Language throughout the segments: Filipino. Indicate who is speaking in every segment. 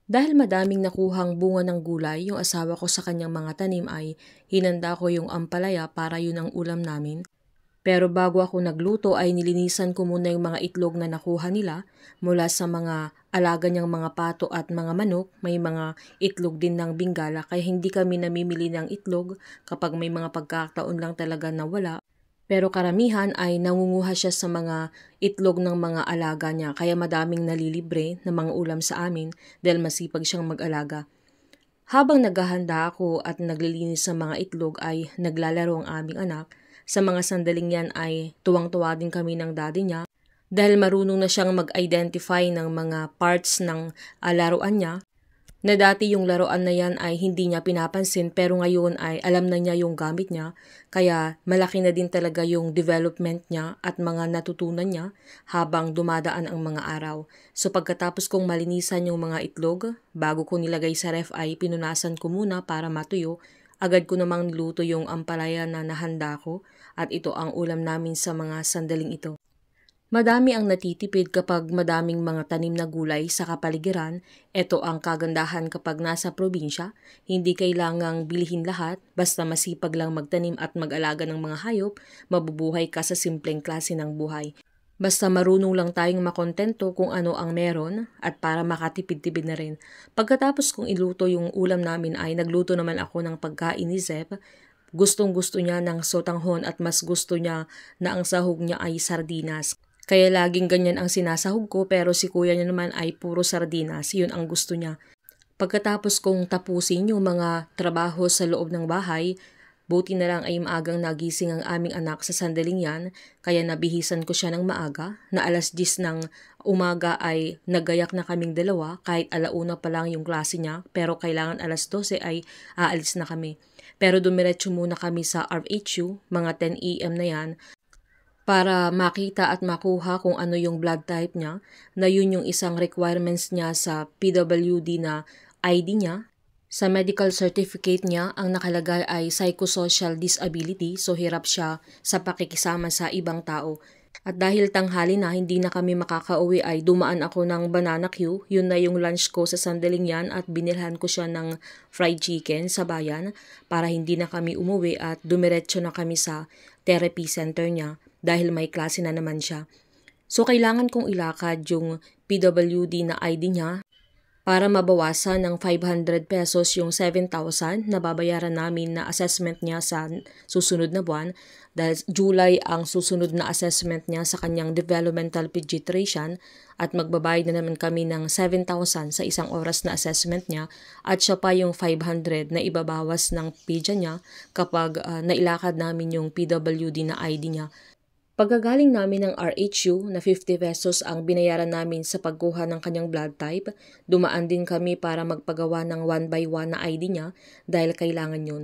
Speaker 1: Dahil madaming nakuhang bunga ng gulay yung asawa ko sa kanyang mga tanim ay hinanda ko yung ampalaya para yun ang ulam namin. Pero bago ako nagluto ay nilinisan ko muna yung mga itlog na nakuha nila mula sa mga alaga niyang mga pato at mga manok. May mga itlog din ng Bengala kaya hindi kami namimili ng itlog kapag may mga pagkakataon lang talaga na wala. Pero karamihan ay nangunguha siya sa mga itlog ng mga alaga niya kaya madaming nalilibre na mga ulam sa amin dahil masipag siyang mag-alaga. Habang naghahanda ako at naglilinis sa mga itlog ay naglalaro ang aming anak. Sa mga sandaling yan ay tuwang-tuwa din kami ng daddy niya dahil marunong na siyang mag-identify ng mga parts ng laruan niya na dati yung laruan na yan ay hindi niya pinapansin pero ngayon ay alam na niya yung gamit niya kaya malaki na din talaga yung development niya at mga natutunan niya habang dumadaan ang mga araw. So pagkatapos kong malinisan yung mga itlog, bago ko nilagay sa ref ay pinunasan ko muna para matuyo. Agad ko namang niluto yung ampalaya na nahanda ko at ito ang ulam namin sa mga sandaling ito. Madami ang natitipid kapag madaming mga tanim na gulay sa kapaligiran. Ito ang kagandahan kapag nasa probinsya. Hindi kailangang bilhin lahat, basta masipag lang magtanim at mag-alaga ng mga hayop, mabubuhay ka sa simpleng klase ng buhay. Basta marunong lang tayong makontento kung ano ang meron at para makatipid-tipid na rin. Pagkatapos kong iluto yung ulam namin ay nagluto naman ako ng pagkain ni Zep. Gustong-gusto niya ng sotanghon at mas gusto niya na ang sahog niya ay sardinas. Kaya laging ganyan ang sinasahog ko pero si kuya niya naman ay puro sardinas, yun ang gusto niya. Pagkatapos kong tapusin yung mga trabaho sa loob ng bahay, buti na lang ay maagang nagising ang aming anak sa sandaling yan, kaya nabihisan ko siya ng maaga, na 10:00 ng umaga ay nagayak na kaming dalawa kahit 1:00 pa lang yung klase niya pero kailangan 12:00 ay aalis na kami. Pero dumiretso muna kami sa RHU, mga 10 AM na yan, para makita at makuha kung ano yung blood type niya, na yun yung isang requirements niya sa PWD na ID niya. Sa medical certificate niya, ang nakalagay ay psychosocial disability, so hirap siya sa pakikisama sa ibang tao. At dahil tanghali na hindi na kami makakauwi ay dumaan ako ng Banana Q, yun na yung lunch ko sa sandaling yan at binilhan ko siya ng fried chicken sa bayan para hindi na kami umuwi at dumiretso na kami sa therapy center niya dahil may klase na naman siya. So kailangan kong ilakad yung PWD na ID niya para mabawasan ng 500 pesos yung 7,000 na babayaran namin na assessment niya sa susunod na buwan dahil July ang susunod na assessment niya sa kanyang developmental pediatrician at magbabayad na naman kami ng 7,000 sa isang oras na assessment niya at siya pa yung 500 na ibabawas ng pedia niya kapag nailakad namin yung PWD na ID niya. Pagkagaling namin ng RHU na 50 pesos ang binayaran namin sa pagkuha ng kanyang blood type, dumaan din kami para magpagawa ng 1 by 1 na ID niya dahil kailangan yun.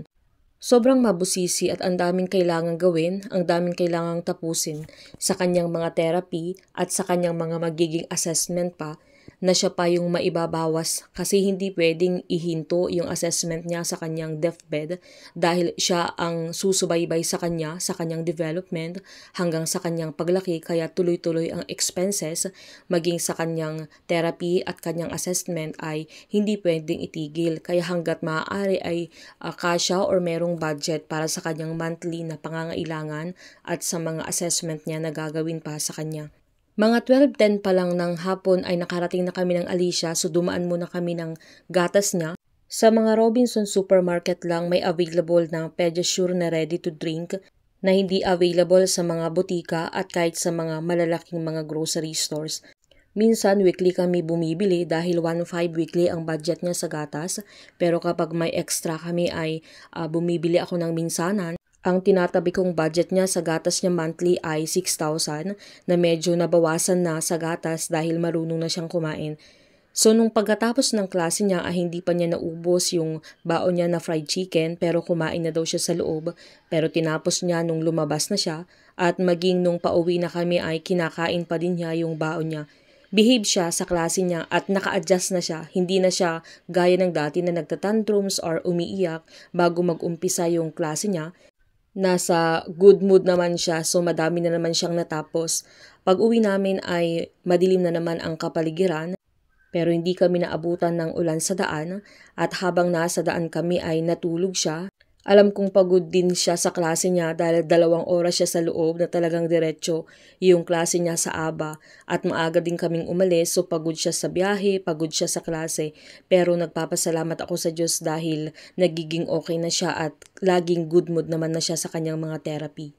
Speaker 1: Sobrang mabusisi at ang daming kailangang gawin, ang daming kailangang tapusin sa kanyang mga therapy at sa kanyang mga magiging assessment pa na siya pa yung maibabawas kasi hindi pwedeng ihinto yung assessment niya sa kanyang deathbed dahil siya ang susubaybay sa kanyang development hanggang sa kanyang paglaki kaya tuloy-tuloy ang expenses maging sa kanyang therapy at kanyang assessment ay hindi pwedeng itigil kaya hanggat maaari ay kasya or merong budget para sa kanyang monthly na pangangailangan at sa mga assessment niya na gagawin pa sa kanya. Mga 12:10 pa lang ng hapon ay nakarating na kami ng Alicia so dumaan muna kami ng gatas niya. Sa mga Robinson Supermarket lang may available na Pediasure na ready to drink na hindi available sa mga butika at kahit sa mga malalaking mga grocery stores. Minsan weekly kami bumibili dahil 1.5 weekly ang budget niya sa gatas pero kapag may extra kami ay bumibili ako ng minsanan. Ang tinatabi kong budget niya sa gatas niya monthly ay 6,000 na medyo nabawasan na sa gatas dahil marunong na siyang kumain. So nung pagkatapos ng klase niya ay hindi pa niya naubos yung baon niya na fried chicken pero kumain na daw siya sa loob pero tinapos niya nung lumabas na siya at maging nung pauwi na kami ay kinakain pa din niya yung baon niya. Behave siya sa klase niya at naka-adjust na siya, hindi na siya gaya ng dati na nagtatantrums or umiiyak bago mag-umpisa yung klase niya. Nasa good mood naman siya so madami na naman siyang natapos. Pag uwi namin ay madilim na naman ang kapaligiran. Pero hindi kami naabutan ng ulan sa daan at habang nasa daan kami ay natulog siya. Alam kong pagod din siya sa klase niya dahil 2 oras siya sa loob na talagang diretso yung klase niya sa ABA at maaga din kaming umalis so pagod siya sa biyahe, pagod siya sa klase. Pero nagpapasalamat ako sa Diyos dahil nagiging okay na siya at laging good mood naman na siya sa kanyang mga therapy.